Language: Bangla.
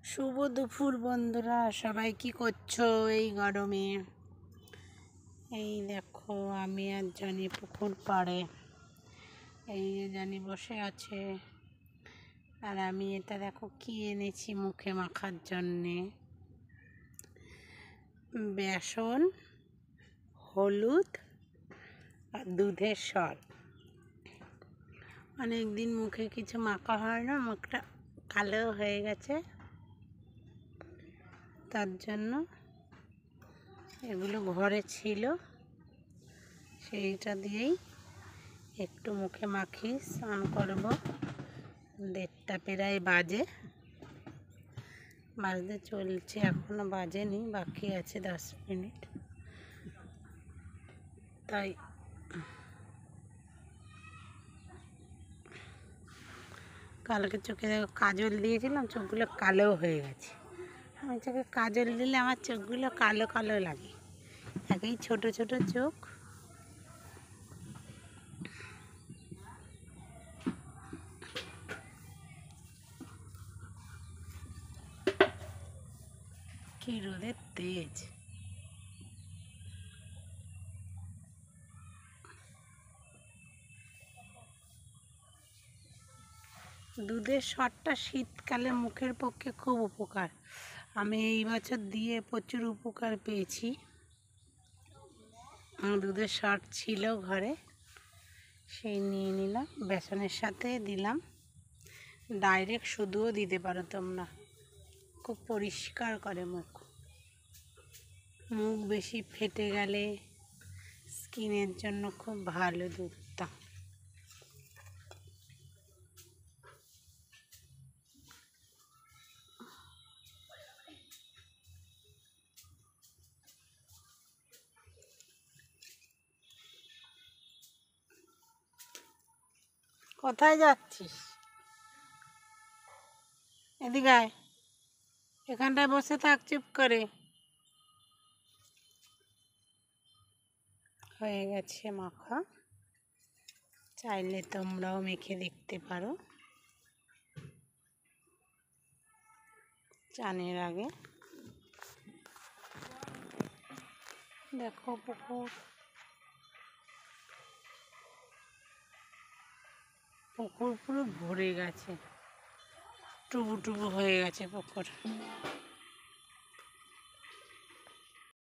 শুভ দুপুর বন্ধুরা, সবাই কি করছো এই গরমে? এই দেখো, আমি আর জনি পুকুর পাড়ে। এই যে জনি বসে আছে, আর আমি এটা দেখো কি এনেছি মুখে মাখার জন্যে। বেসন, হলুদ আর দুধের সর। অনেক দিন মুখে কিছু মাখা হয় না, মুখটা কালো হয়ে গেছে, তার জন্য এগুলো ঘরে ছিল, সেইটা দিয়েই একটু মুখে মাখিয়ে স্নান করব। 1:30 প্রায় বাজে, বাজতে চলছে, এখনো বাজেনি, বাকি আছে 10 মিনিট। তাই কালকে চোখে কাজল দিয়েছিলাম, চোখগুলো কালো হয়ে গেছে। আমি চোখে কাজল দিলে আমার চোখগুলো কালো কালো লাগে, একেই ছোট ছোট চোখ। কি রোদের তেজ! দুধের সরটা শীতকালে মুখের পক্ষে খুব উপকার। আমি এই বছর দিয়ে প্রচুর উপকার পেয়েছি। দুধের সর ছিল ঘরে, সেই নিয়ে নিলাম, বেসনের সাথে দিলাম। ডাইরেক্ট শুধুও দিতে পারো তোমরা, খুব পরিষ্কার করে মুখ। মুখ বেশি ফেটে গেলে স্কিনের জন্য খুব ভালো দুধটা। কোথায় যাচ্ছিস? এদিকে আয়, এখানটায় বসে থাক চুপ করে। হয়ে গেছে মাখা, চাইলে তোমরাও মেখে দেখতে পারো চানের আগে। দেখো পুকুর পুরো ভরে গেছে, টুবু টুবু হয়ে গেছে পুকুর।